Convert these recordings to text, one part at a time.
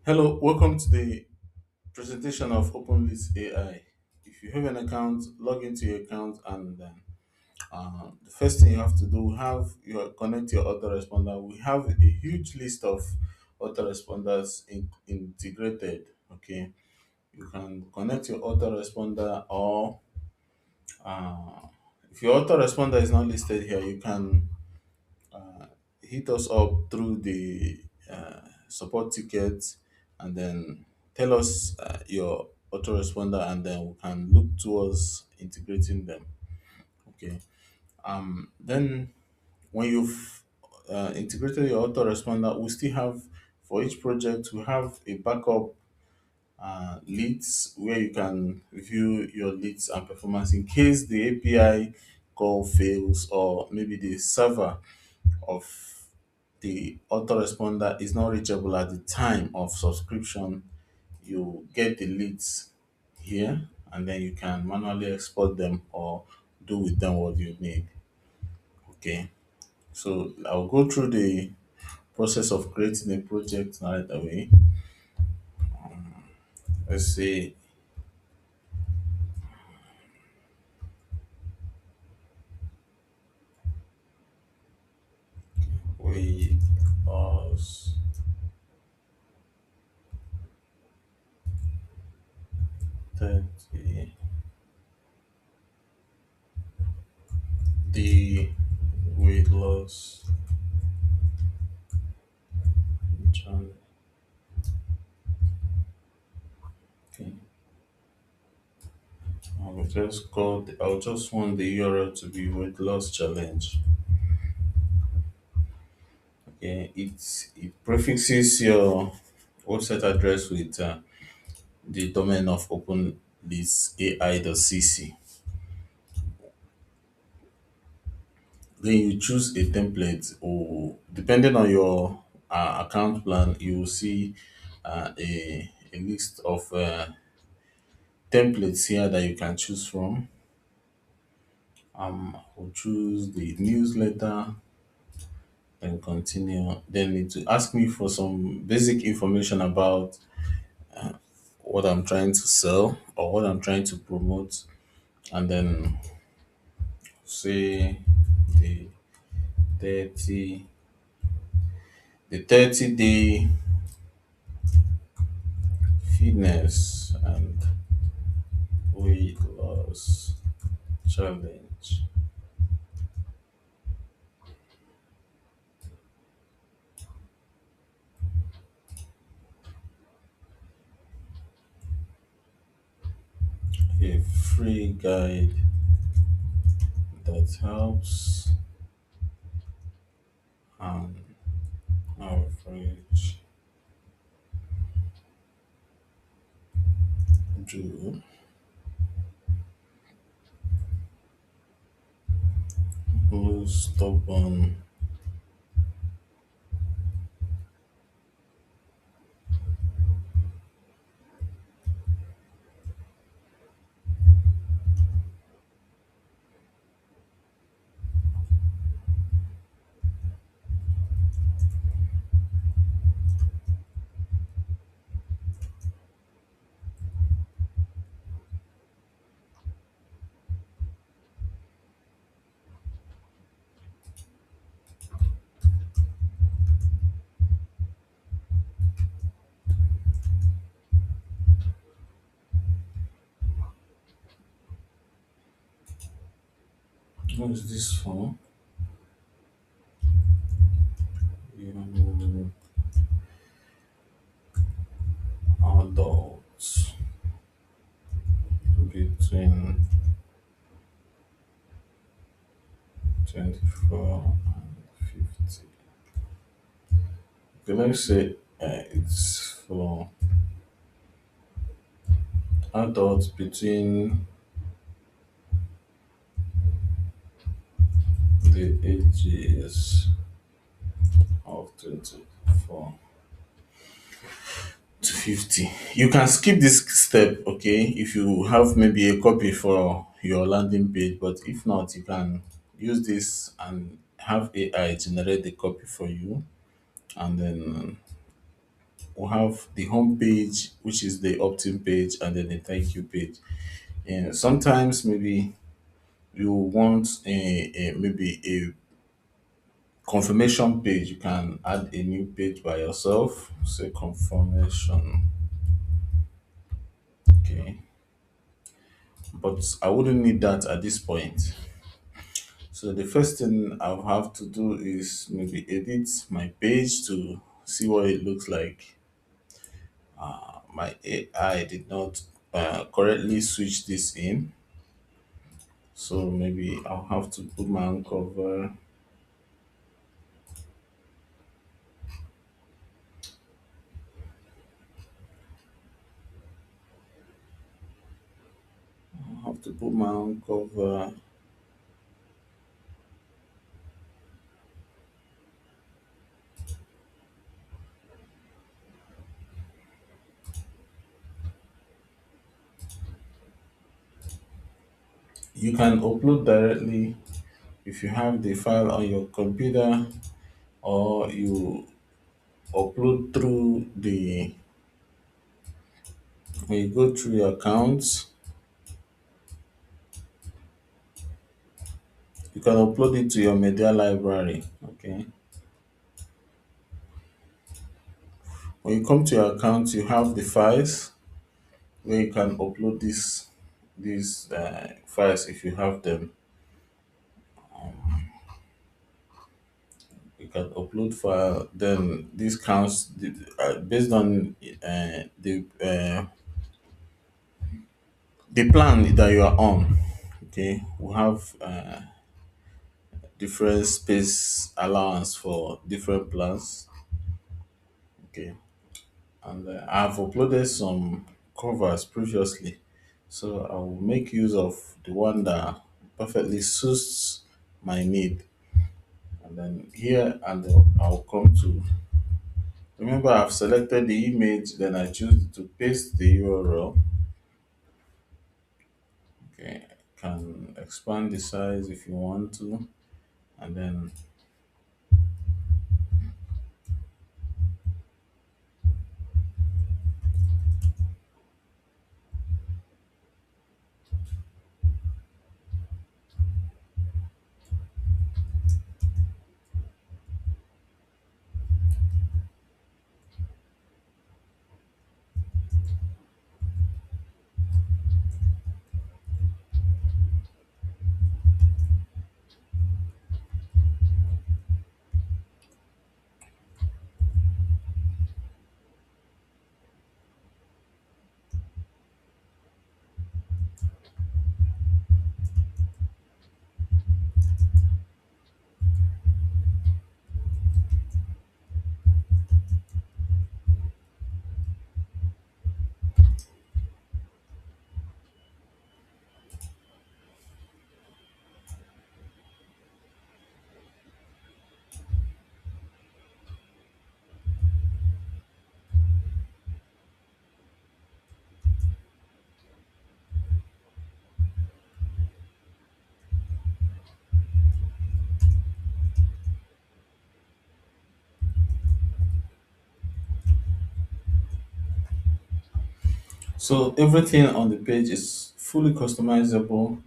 Hello, welcome to the presentation of OpenLeads AI. If you have an account, log into your account, and then the first thing you have to do, have your connect your autoresponder. We have a huge list of autoresponders integrated. Okay, you can connect your autoresponder, or uh, if your autoresponder is not listed here, you can uh, hit us up through the support tickets, and then tell us your autoresponder, and then we can look towards integrating them. Okay. Then when you've integrated your autoresponder, we still have, for each project we have a backup leads where you can view your leads and performance in case the API call fails, or maybe the server of the autoresponder is not reachable at the time of subscription. You get the leads here, and then you can manually export them or do with them what you need. Okay, so I'll go through the process of creating a project right away. Let's say we us 30, the weight loss challenge. Okay, I'll just want the URL to be weight loss challenge. Okay, it prefixes your website address with the domain of openlistai.cc. Then you choose a template, or depending on your account plan, you will see a list of templates here that you can choose from. I'll choose the newsletter, then continue. Then it will ask me for some basic information about what I'm trying to sell or what I'm trying to promote, and then say the 30 the 30-day fitness and weight loss challenge. A free guide that helps an average Joe who's stubborn. What is this for? Young adults between 24 and 50. Okay, let's say it's for adults between the ages of 24 to 50. You can skip this step, okay, if you have maybe a copy for your landing page, but if not, you can use this and have AI generate the copy for you, and then we have the home page, which is the opt-in page, and then the thank you page. And sometimes maybe you want maybe a confirmation page. You can add a new page by yourself. Say confirmation. Okay. But I wouldn't need that at this point. So the first thing I'll have to do is maybe edit my page to see what it looks like. My AI did not correctly switch this in. So maybe I'll have to put my own cover. I'll have to put my own cover. You can upload directly if you have the file on your computer, or you upload through the when you go through your accounts, you can upload it to your media library. Okay. When you come to your account, you have the files where you can upload these files if you have them. You can upload file. Then this counts based on the plan that you are on. Okay, we have different space allowance for different plans. Okay, and I've uploaded some covers previously, so I will make use of the one that perfectly suits my need. And then here, and I'll come to, remember I've selected the image, then I choose to paste the URL. Okay, can expand the size if you want to, and then so everything on the page is fully customizable,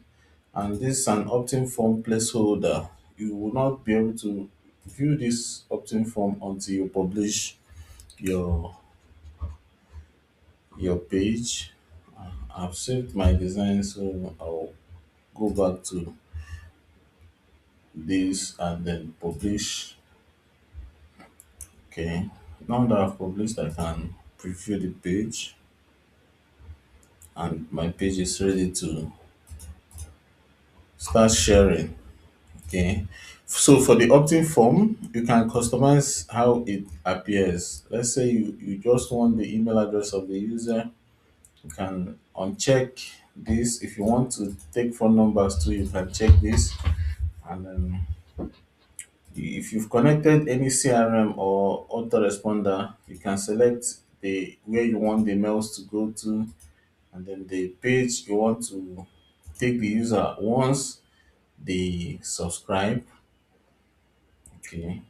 and this is an opt-in form placeholder. You will not be able to view this opt-in form until you publish your page. I've saved my design, so I'll go back to this and then publish. Okay, now that I've published, I can preview the page, and my page is ready to start sharing. Okay, so for the opt-in form, you can customize how it appears. Let's say you just want the email address of the user. You can uncheck this. If you want to take phone numbers too, you can check this. And then if you've connected any CRM or autoresponder, you can select the where you want the mails to go to, and then the page you want to take the user once they subscribe. Okay,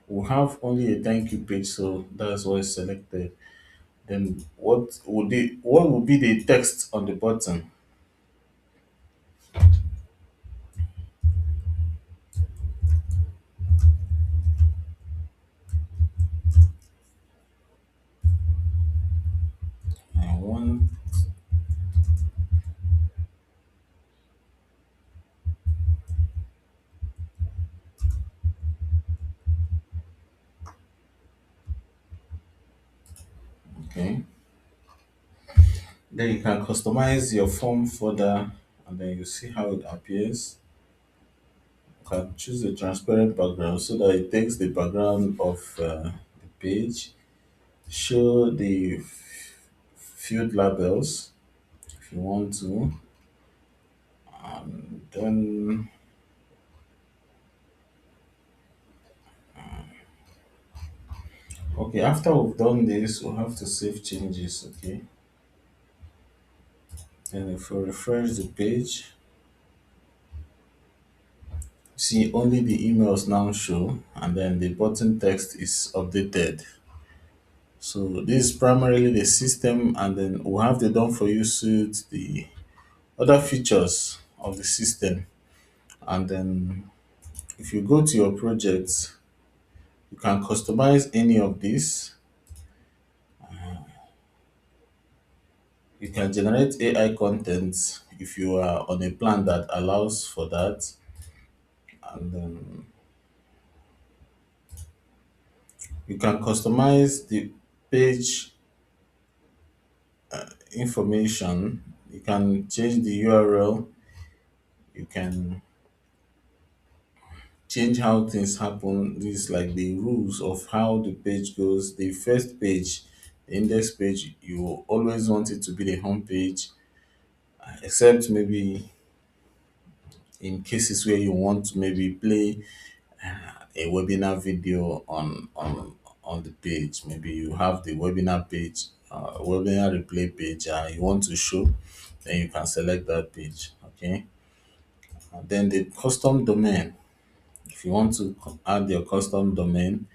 will have only a thank you page, so that's why it's selected. Then what would be the text on the button? I want okay. Then you can customize your form further, and then you see how it appears. You can choose a transparent background so that it takes the background of the page. Show the field labels if you want to. Then okay, after we've done this, we'll have to save changes. Okay, and if we refresh the page, see only the emails now show, and then the button text is updated. So this is primarily the system, and then we'll have the done for you suite, the other features of the system. And then if you go to your project, you can customize any of these. You can generate AI content if you are on a plan that allows for that. And then you can customize the page information. You can change the URL. You can change how things happen. This is like the rules of how the page goes. The first page, the index page, you always want it to be the home page, except maybe in cases where you want to maybe play a webinar video on the page. Maybe you have the webinar page, webinar replay page, you want to show, then you can select that page. Okay. And then the custom domain. If you want to add your custom domain,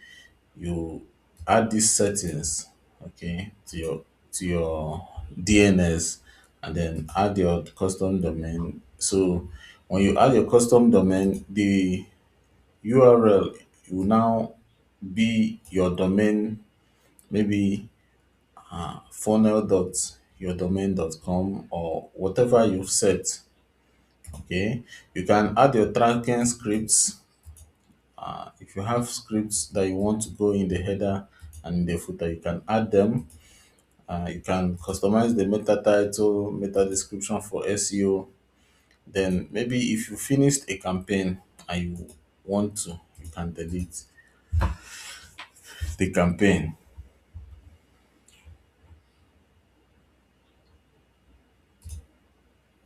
you add these settings, okay, to your DNS, and then add your custom domain. So when you add your custom domain, the URL will now be your domain, maybe funnel.yourdomain.com or whatever you've set. Okay, you can add your tracking scripts. If you have scripts that you want to go in the header and in the footer, you can add them. You can customize the meta title, meta description for SEO. Then maybe if you finished a campaign and you want to, you can delete the campaign.